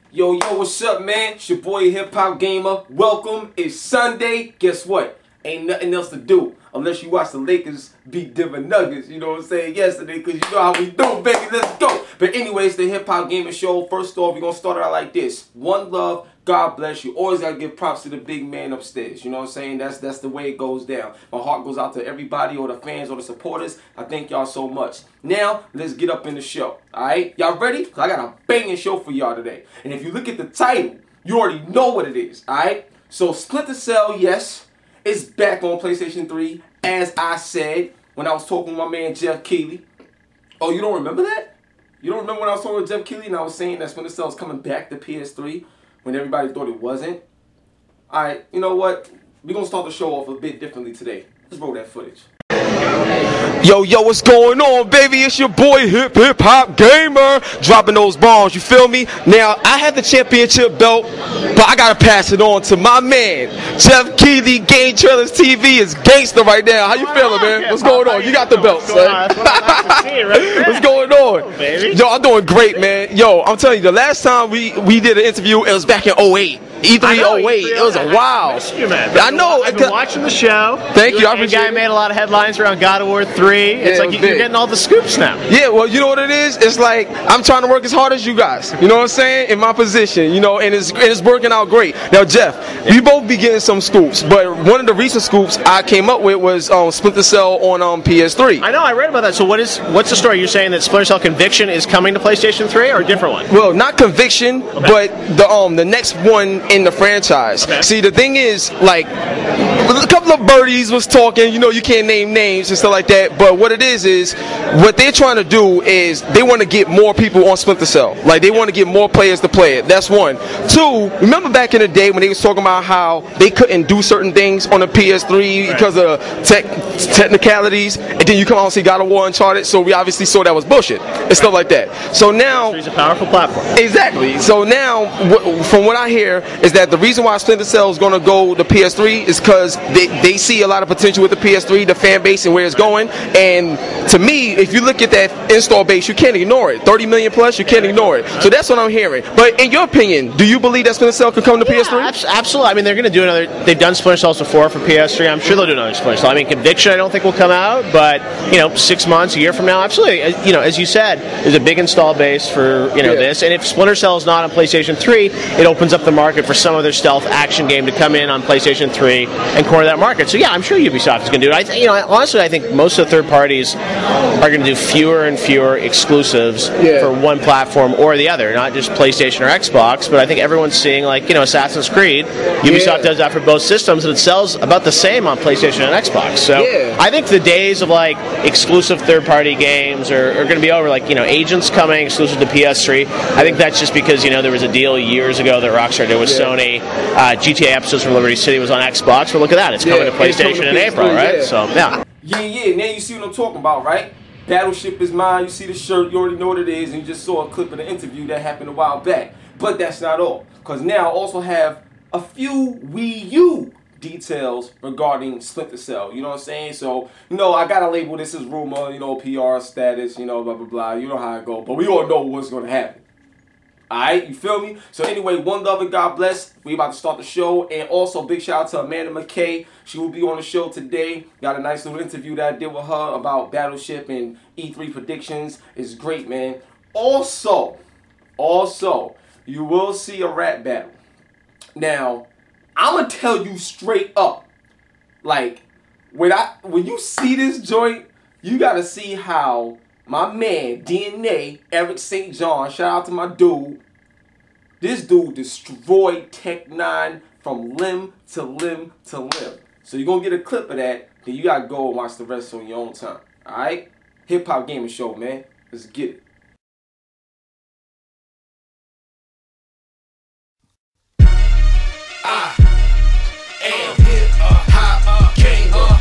Yo, what's up, man? It's your boy Hip Hop Gamer. Welcome. It's Sunday. Guess what? Ain't nothing else to do unless you watch the Lakers beat Denver Nuggets. You know what I'm saying? Yesterday, because you know how we do, baby. Let's go. But anyways, the Hip Hop Gamer Show. First off, we're gonna start out like this. One love. God bless you. Always gotta give props to the big man upstairs. You know what I'm saying? That's the way it goes down. My heart goes out to everybody, or the fans, or the supporters. I thank y'all so much. Now, let's get up in the show. Alright? Y'all ready? 'Cause I got a banging show for y'all today. And if you look at the title, you already know what it is. Alright? So Splinter Cell, yes, is back on PlayStation 3, as I said when I was talking with my man Geoff Keighley. Oh, you don't remember that? You don't remember when I was talking with Geoff Keighley and I was saying that Splinter Cell is coming back to PS3? When everybody thought it wasn't. Alright, you know what? We're gonna start the show off a bit differently today. Let's roll that footage. Yo, what's going on, baby? It's your boy Hip Hop Gamer, dropping those bombs, you feel me? Now, I have the championship belt, but I gotta pass it on to my man, Geoff Keighley. Game Trailers TV is gangster right now. How you feeling, man? What's going on? You got the belt, son. What's going on? Yo, I'm doing great, man. Yo, I'm telling you, the last time we did an interview, it was back in 08. E3 08. It was a wow. I know. I've been watching the show. Thank you. I appreciate it. Guy made a lot of headlines around God of War 3. It's like you're getting all the scoops now. Yeah, well, you know what it is? It's like I'm trying to work as hard as you guys. You know what I'm saying? In my position, you know, and it's working out great. Now, Geoff, we both be getting some scoops, but one of the recent scoops I came up with was Splinter Cell on PS3. I know. I read about that. So what's the story? You're saying that Splinter Cell Conviction is coming to PlayStation 3 or a different one? Well, not Conviction, but the next one in the franchise. Okay. See, the thing is, like, a couple of birdies was talking, you know, you can't name names and stuff like that, but what it is what they're trying to do is they want to get more people on Splinter Cell. Like, they want to get more players to play it. That's one. Two, remember back in the day when they was talking about how they couldn't do certain things on the PS3 because of technicalities, and then you come out and see God of War Uncharted, so we obviously saw that was bullshit and stuff like that. So now... PS3 is a powerful platform. Exactly. So now, from what I hear, is that the reason why Splinter Cell is going to go to PS3 is because they see a lot of potential with the PS3, the fan base, and where it's going. And to me, if you look at that install base, you can't ignore it. 30 million plus, you can't ignore it. So that's what I'm hearing. But in your opinion, do you believe that Splinter Cell could come to PS3? Absolutely. I mean, they're going to do another. They've done Splinter Cells before for PS3. I'm sure they'll do another Splinter Cell. I mean, Conviction, I don't think will come out, but 6 months, a year from now, absolutely. As you said, there's a big install base for this. And if Splinter Cell is not on PlayStation 3, it opens up the market for some other stealth action game to come in on PlayStation 3 and corner that market. So yeah, I'm sure Ubisoft is going to do it. Honestly, I think most of the third parties are going to do fewer and fewer exclusives for one platform or the other, not just PlayStation or Xbox. But I think everyone's seeing, like, Assassin's Creed. Ubisoft does that for both systems, and it sells about the same on PlayStation and Xbox. So I think the days of like exclusive third-party games are going to be over. Like, Agents coming exclusive to PS3. I think that's just because there was a deal years ago that Rockstar did with Sony. GTA Episodes from Liberty City was on Xbox. But look at that, it's coming to PlayStation in April, right? So yeah. Now you see what I'm talking about, right? Battleship is mine. You see the shirt, you already know what it is, and you just saw a clip of the interview that happened a while back. But that's not all, because now I also have a few Wii U details regarding Splinter Cell. You know what I'm saying? So, I gotta label this as rumor, PR status, blah, blah, blah. You know how it goes. But we all know what's gonna happen. Alright, you feel me? So anyway, one love and God bless. We about to start the show. And also, big shout out to Amanda Mackay. She will be on the show today. Got a nice little interview that I did with her about Battleship and E3 predictions. It's great, man. Also, you will see a rap battle. Now, I'm going to tell you straight up. Like, when you see this joint, you got to see how my man, D.N.A, Eric St. John, shout out to my dude. This dude destroyed Tech 9 from limb to limb to limb. So you're going to get a clip of that, then you got to go and watch the rest on your own time. Alright? Hip Hop Gamer Show, man. Let's get it. I am HipHopGamer.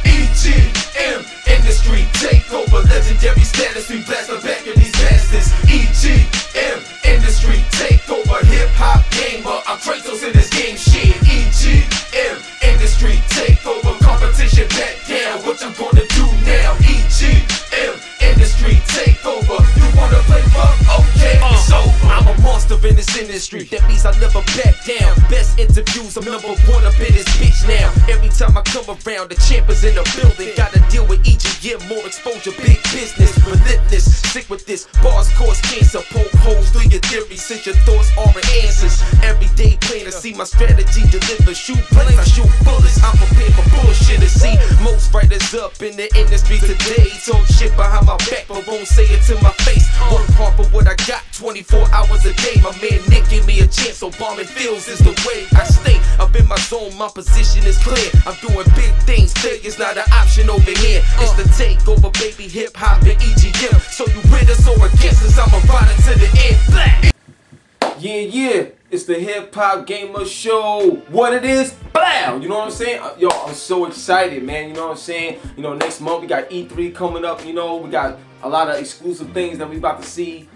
EGM industry takeover, legendary status. We blast the back of these bastards. EGM industry takeover, hip hop gamer. I'm Kratos in this game shit. EGM industry takeover, competition back down. What you gonna do now? EGM industry takeover. You wanna play rough? Okay, it's over. I'm a monster in this industry. That means I never back down. Best interviews, I'm number one up in this bitch now. Every time I come around, the champ is in the building. Gotta deal with each and get more exposure, big business. Relentless, stick with this. Bars cause cancer, poke holes through your theory. Since your thoughts aren't answers. Every day plan to see my strategy deliver. Shoot blanks, I shoot bullets. I'm prepared for bullshit to see. Most writers up in the industry today talk shit behind my back, but won't say it to my face. Work hard for what I got, 24 hours a day. My man Nick gave me a chance, so bombing fields is the way I stay. Up in my zone, my position is clear. I'm doing big things, failure's not an option over here. It's the takeover, baby, hip hop and EGM. So you with us or against us, I'ma ride it to the end. Black. Yeah, it's the Hip Hop Gamer Show. What it is, blah! You know what I'm saying? Yo, I'm so excited, man. You know what I'm saying? You know, next month we got E3 coming up. You know, we got a lot of exclusive things that we about to see.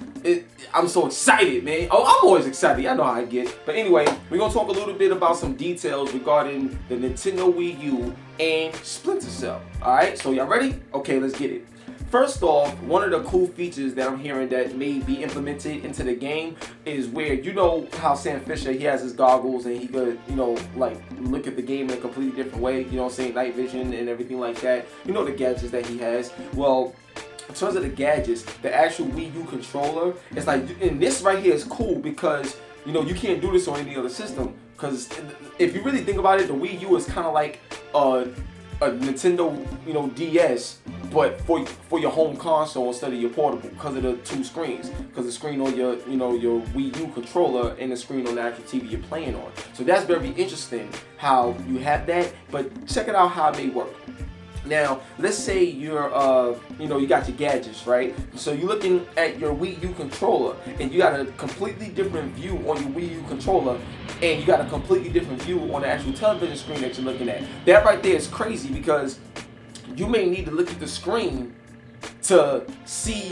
I'm so excited, man. Oh, I'm always excited. I know how I get. But anyway, we're gonna talk a little bit about some details regarding the Nintendo Wii U and Splinter Cell. All right, so y'all ready? Okay, let's get it. First off, one of the cool features that I'm hearing that may be implemented into the game is where, you know how Sam Fisher, he has his goggles and he could, you know, like look at the game in a completely different way, you know what I'm saying, night vision and everything like that. You know the gadgets that he has. Well, in terms of the gadgets, the actual Wii U controller, it's like, and this right here is cool because, you know, you can't do this on any other system. Because if you really think about it, the Wii U is kind of like a Nintendo, you know, DS, but for your home console instead of your portable, because of the two screens, because the screen on your, you know, your Wii U controller and the screen on the actual TV you're playing on. So that's very interesting how you have that, but check it out how it may work. Now, let's say you're, you know, you got your gadgets, right? So you're looking at your Wii U controller, and you got a completely different view on your Wii U controller, and you got a completely different view on the actual television screen that you're looking at. That right there is crazy because you may need to look at the screen to see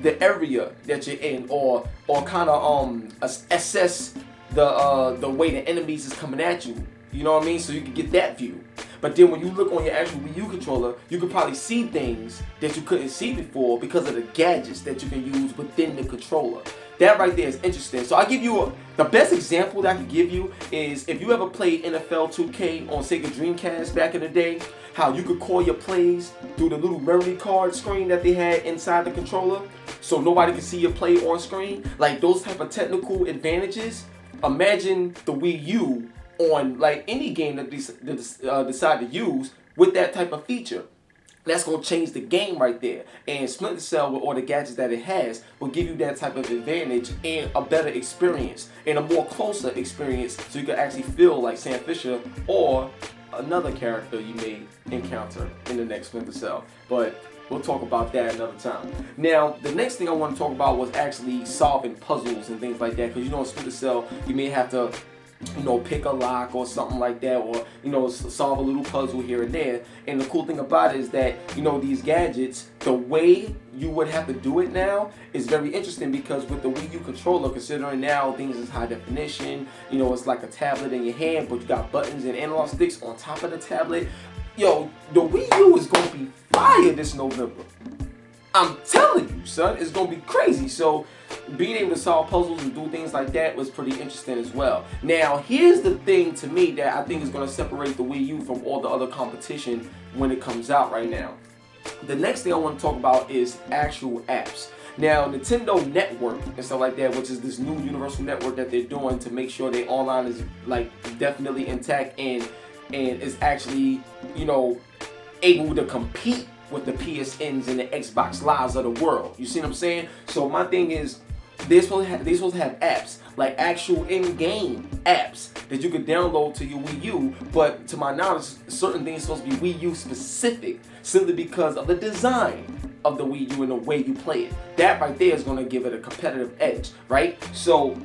the area that you're in, or kind of assess the way the enemies is coming at you. You know what I mean? So you can get that view. But then when you look on your actual Wii U controller, you can probably see things that you couldn't see before because of the gadgets that you can use within the controller. That right there is interesting. So I'll give you the best example that I can give you is if you ever played NFL 2K on Sega Dreamcast back in the day, how you could call your plays through the little memory card screen that they had inside the controller so nobody can see your play on screen. Like those type of technical advantages, imagine the Wii U on like any game that they decide to use with that type of feature. That's going to change the game right there. And Splinter Cell, with all the gadgets that it has, will give you that type of advantage and a better experience and a more closer experience so you can actually feel like Sam Fisher or another character you may encounter in the next Splinter Cell. But we'll talk about that another time. Now, the next thing I want to talk about was actually solving puzzles and things like that, because you know in Splinter Cell, you may have to, you know, pick a lock or something like that, or, you know, solve a little puzzle here and there. And the cool thing about it is that, you know, these gadgets, the way you would have to do it now is very interesting, because with the Wii U controller, considering now things is high definition, you know, it's like a tablet in your hand, but you got buttons and analog sticks on top of the tablet. Yo, the Wii U is going to be fire this November. I'm telling you, son, it's going to be crazy. So being able to solve puzzles and do things like that was pretty interesting as well. Now, here's the thing to me that I think is going to separate the Wii U from all the other competition when it comes out right now. The next thing I want to talk about is actual apps. Now, Nintendo Network and stuff like that, which is this new universal network that they're doing to make sure their online is like definitely intact and is actually, you know, able to compete with the PSNs and the Xbox Lives of the world. You see what I'm saying? So my thing is, they're supposed to have apps, like actual in-game apps that you could download to your Wii U, but to my knowledge, certain things are supposed to be Wii U specific, simply because of the design of the Wii U and the way you play it. That right there is going to give it a competitive edge, right? So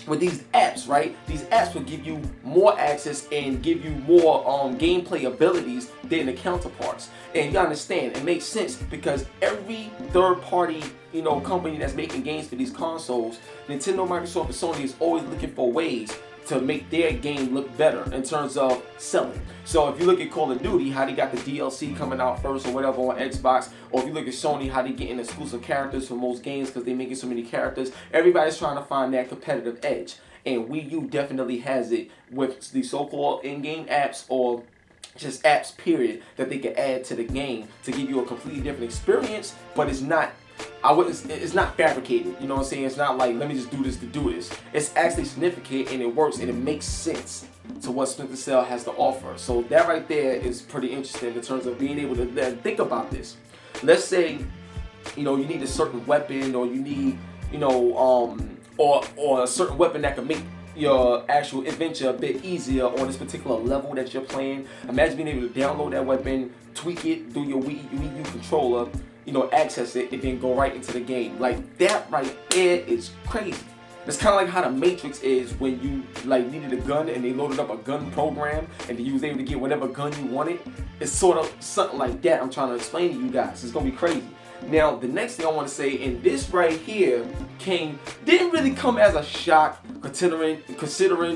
with these apps, right, these apps will give you more access and give you more gameplay abilities than the counterparts. And you understand, it makes sense because every third-party, you know, company that's making games for these consoles, Nintendo, Microsoft, and Sony is always looking for ways to make their game look better in terms of selling. So if you look at Call of Duty, how they got the DLC coming out first or whatever on Xbox, or if you look at Sony, how they getting exclusive characters for most games because they making so many characters, everybody's trying to find that competitive edge. And Wii U definitely has it with the so-called in-game apps or just apps period that they can add to the game to give you a completely different experience, but it's not it's not fabricated, you know what I'm saying? It's not like, let me just do this to do this. It's actually significant and it works and it makes sense to what Splinter Cell has to offer. So that right there is pretty interesting in terms of being able to then think about this. Let's say, you know, you need a certain weapon, or you need, you know, or a certain weapon that can make your actual adventure a bit easier on this particular level that you're playing. Imagine being able to download that weapon, tweak it through your Wii U controller, you know, access it, and then go right into the game. Like, that right there is crazy. It's kind of like how the Matrix is when you like needed a gun and they loaded up a gun program and you was able to get whatever gun you wanted. It's sort of something like that I'm trying to explain to you guys. It's gonna be crazy. Now, the next thing I want to say, and this right here didn't really come as a shock considering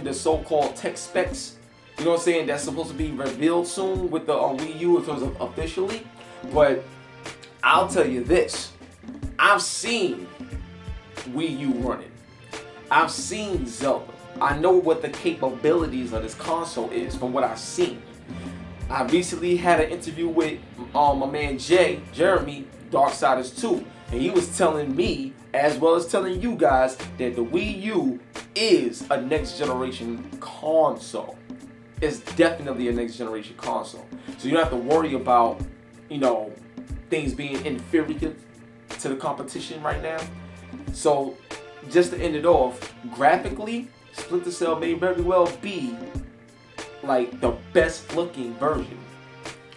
the so-called tech specs, you know what I'm saying, that's supposed to be revealed soon with the Wii U in terms of officially. But I'll tell you this, I've seen Wii U running. I've seen Zelda. I know what the capabilities of this console is from what I've seen. I recently had an interview with my man Jeremy, Darksiders 2, and he was telling me, as well as telling you guys, that the Wii U is a next generation console. It's definitely a next generation console. So you don't have to worry about, you know, things being inferior to the competition right now. So just to end it off, graphically, Splinter Cell may very well be like the best looking version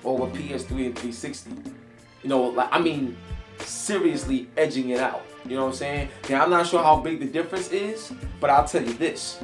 over PS3 and 360. You know, like, I mean, seriously edging it out. You know what I'm saying? Now, I'm not sure how big the difference is, but I'll tell you this.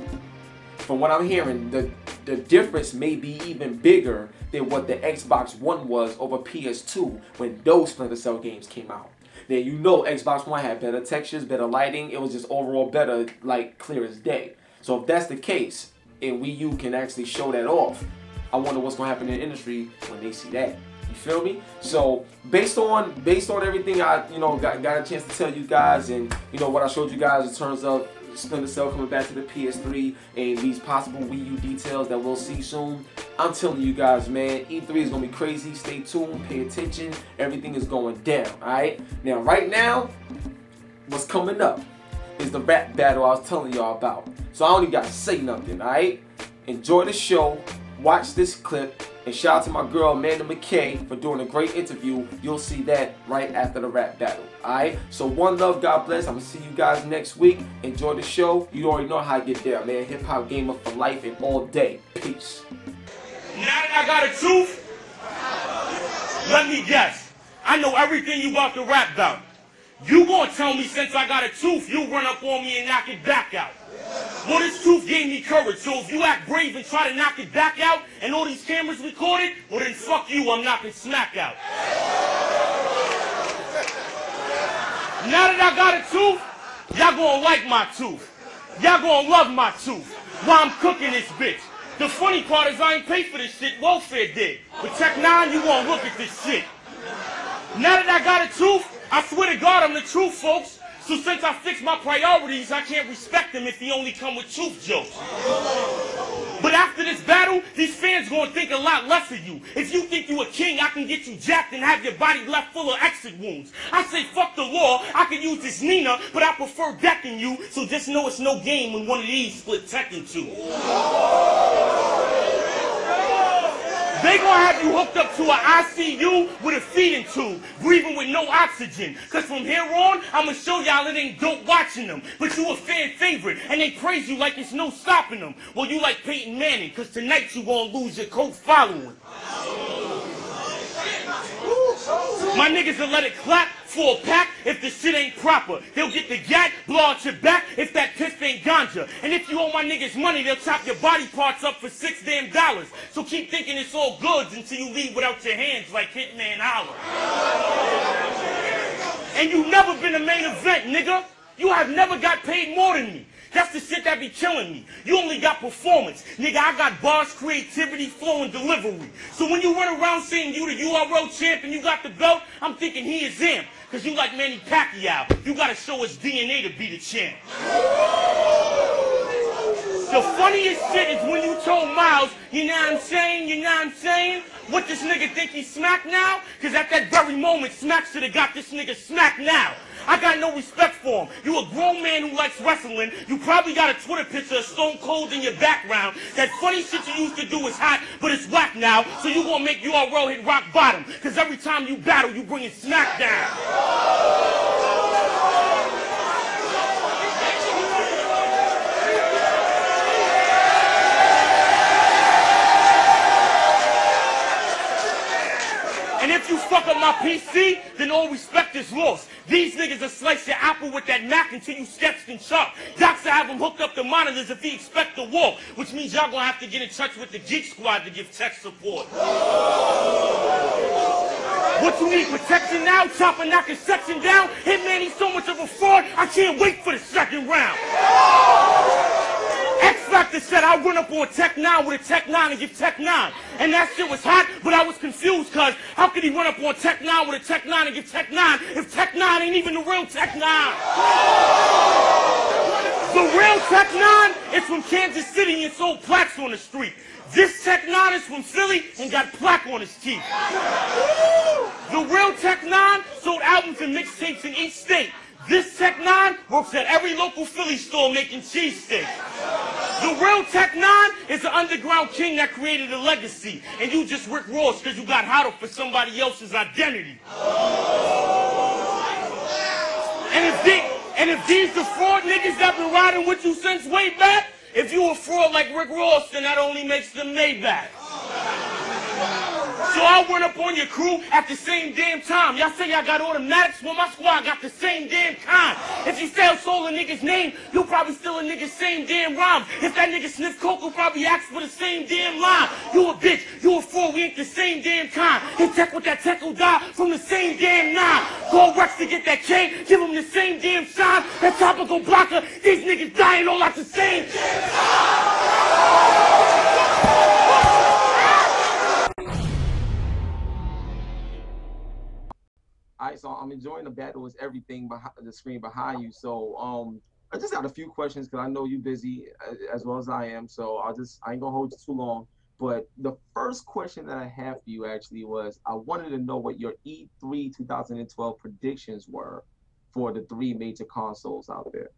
From what I'm hearing, the difference may be even bigger than what the Xbox One was over PS2 when those Splinter Cell games came out. Now, you know Xbox One had better textures, better lighting. It was just overall better, like clear as day. So if that's the case, and Wii U can actually show that off, I wonder what's going to happen in the industry when they see that. You feel me? So based on everything I got a chance to tell you guys, and what I showed you guys in terms of Splinter Cell coming back to the PS3 and these possible Wii U details that we'll see soon, I'm telling you guys, man, E3 is gonna be crazy. Stay tuned, pay attention. Everything is going down. All right. Now, right now, what's coming up is the rap battle I was telling y'all about. So I don't even gotta say nothing. All right. Enjoy the show. Watch this clip. And shout out to my girl Amanda Mackay for doing a great interview. You'll see that right after the rap battle. Alright? So one love, God bless. I'm gonna see you guys next week. Enjoy the show. You already know how I get there, man. Hip hop gamer for life and all day. Peace. Now that I got a truth, let me guess. I know everything you about to rap about. You gonna tell me since I got a tooth, you run up on me and knock it back out. Well, this truth gave me courage, so if you act brave and try to knock it back out, and all these cameras record it, well then fuck you, I'm knocking smack out. Now that I got a tooth, y'all gonna like my tooth. Y'all gonna love my tooth while I'm cooking this bitch. The funny part is I ain't paid for this shit, welfare did. But Tech 9, you gonna look at this shit. Now that I got a tooth, I swear to God I'm the truth, folks. So since I fixed my priorities, I can't respect him if he only come with truth jokes. But after this battle, these fans gonna think a lot less of you. If you think you a king, I can get you jacked and have your body left full of exit wounds. I say fuck the law, I can use this Nina, but I prefer decking you, so just know it's no game when one of these split Tekken 2. They gonna have you hooked up to an ICU with a feeding tube, breathing with no oxygen. Cause from here on, I'ma show y'all it ain't dope watching them. But you a fan favorite, and they praise you like it's no stopping them. Well, you like Peyton Manning, cause tonight you gonna lose your cult following. My niggas will let it clap for a pack if the shit ain't proper. They'll get the gat, blow out your back if that piss ain't ganja. And if you owe my niggas money, they'll chop your body parts up for $6 damn. So keep thinking it's all goods until you leave without your hands like Hitman Holler. And you never been a main event, nigga. You have never got paid more than me. That's the shit that be killing me. You only got performance. Nigga, I got bars, creativity, flow, and delivery. So when you run around saying you the URL champ and you got the belt, I'm thinking he is him. Because you like Manny Pacquiao. You got to show us DNA to be the champ. The funniest shit is when you told Miles, you know what I'm saying, you know what I'm saying? What this nigga think he smacked now? Because at that very moment, Smack should have got this nigga smacked now. I got no respect for him. You a grown man who likes wrestling. You probably got a Twitter picture of Stone Cold in your background. That funny shit you used to do is hot, but it's whack now. So you gonna make URL hit rock bottom. Because every time you battle, you bring it Smack down. And if you fuck up my PC, then all respect is lost. These niggas will slice your apple with that Mac until you sketched and chopped. Docs will have them hooked up to monitors if he expect the war, which means y'all gonna have to get in touch with the Geek Squad to give tech support. What you need, protection now? Chopper knocking section down? Hitman, he's so much of a fraud, I can't wait for the second round. X-Factor said I run up on Tech 9 with a Tech 9 and give Tech 9. And that shit was hot, but I was confused, cuz how could he run up on Tech 9 with a Tech 9 and give Tech 9 if Tech 9 ain't even the real Tech 9? The real Tech 9 is from Kansas City and sold plaques on the street. This Tech 9 is from Philly and got plaque on his teeth. The real Tech 9 sold albums and mixtapes in each state. This Tech 9 works at every local Philly store making cheesesteaks. The real Tech 9 is the underground king that created a legacy. And you just Rick Ross because you got hot up for somebody else's identity. And if these the fraud niggas that been riding with you since way back, if you a fraud like Rick Ross, then that only makes them Maybach. So I run up on your crew at the same damn time. Y'all say y'all got automatics, well my squad got the same damn kind. If you say stole a nigga's name, you'll probably steal a nigga's same damn rhyme. If that nigga sniff coke, will probably ask for the same damn line. You a bitch, you a fool, we ain't the same damn kind. Hit tech with that tech will die from the same damn nine. Call Rex to get that K, give him the same damn sign. That topical blocker, these niggas dying all at the same damn time. All right, so I'm enjoying the battle with everything behind the screen behind you. So I just got a few questions because I know you're busy as well as I am. So I ain't gonna hold you too long. But the first question that I have for you actually was I wanted to know what your E3 2012 predictions were for the three major consoles out there.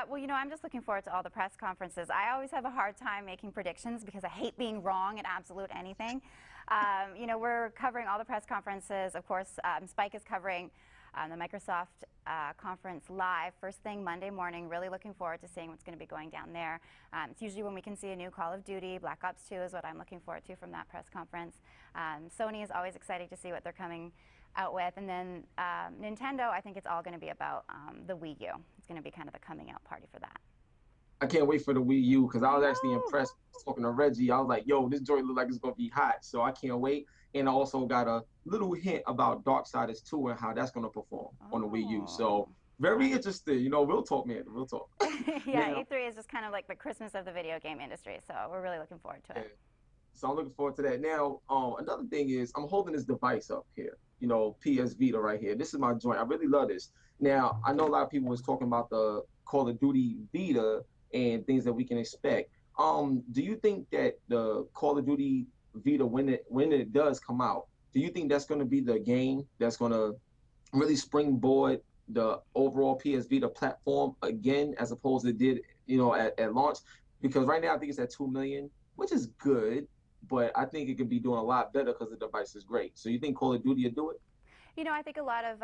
Well, you know, I'm just looking forward to all the press conferences. I always have a hard time making predictions because I hate being wrong at absolute anything. You know, we're covering all the press conferences. Of course, Spike is covering the Microsoft conference live first thing Monday morning. Really looking forward to seeing what's going to be going down there. It's usually when we can see a new Call of Duty. Black Ops 2 is what I'm looking forward to from that press conference. Sony is always excited to see what they're coming out with. And then Nintendo, I think it's all going to be about the Wii U. It's going to be kind of the coming out party for that. I can't wait for the Wii U because I was actually impressed talking to Reggie. I was like, yo, this joint look like it's going to be hot. So I can't wait. And I also got a little hint about Darksiders 2 and how that's going to perform on the Wii U. So very interested. You know, we'll talk, man. We'll talk. Yeah, now, E3 is just kind of like the Christmas of the video game industry. So we're really looking forward to it. So I'm looking forward to that. Now, another thing is I'm holding this device up here. You know, PS Vita right here. This is my joint. I really love this. Now, I know a lot of people was talking about the Call of Duty Vita and things that we can expect. Do you think that the Call of Duty Vita, when it does come out, do you think that's going to be the game that's going to really springboard the overall PS Vita platform again, as opposed to it did, you know, at launch? Because right now I think it's at 2 million, which is good, but I think it could be doing a lot better because the device is great. So you think Call of Duty will do it? You know, I think a lot of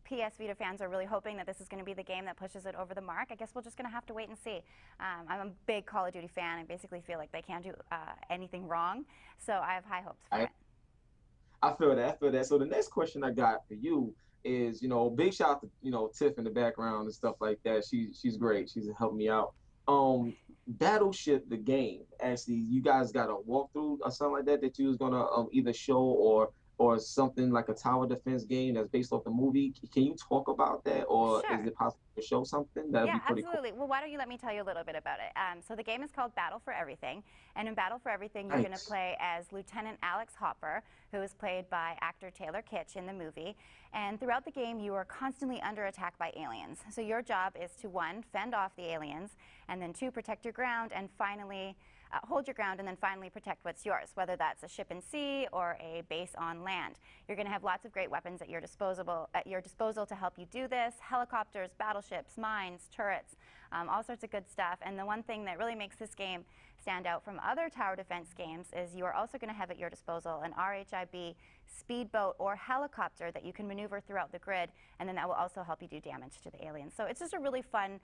PS Vita fans are really hoping that this is going to be the game that pushes it over the mark. I guess we're just going to have to wait and see. I'm a big Call of Duty fan. I basically feel like they can't do anything wrong. So I have high hopes for it. I feel that. I feel that. So the next question I got for you is, you know, big shout out to, you know, Tiff in the background and stuff like that. She's great. She's helped me out. Battleship, the game, actually, you guys got a walkthrough or something like that you was going to either show or something like a tower defense game that's based off the movie. Can you talk about that, or Sure. Is it possible to show something? That'd be pretty absolutely. Well, why don't you let me tell you a little bit about it? So the game is called Battle for Everything, and in Battle for Everything, you're going to play as Lieutenant Alex Hopper, who is played by actor Taylor Kitsch in the movie. And throughout the game, you are constantly under attack by aliens. So your job is to, 1, fend off the aliens, and then 2, protect your ground, and finally hold your ground, and then finally protect what's yours, whether that's a ship in sea or a base on land. You're going to have lots of great weapons at your disposal to help you do this: helicopters, battleships, mines, turrets, all sorts of good stuff. And the one thing that really makes this game stand out from other tower defense games is you are also going to have at your disposal an RIP speedboat or helicopter that you can maneuver throughout the grid, and then that will also help you do damage to the aliens. So it's just a really fun,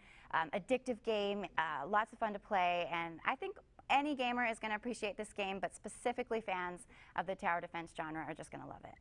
addictive game, lots of fun to play, and I think any gamer is going to appreciate this game, but specifically fans of the tower defense genre are just going to love it.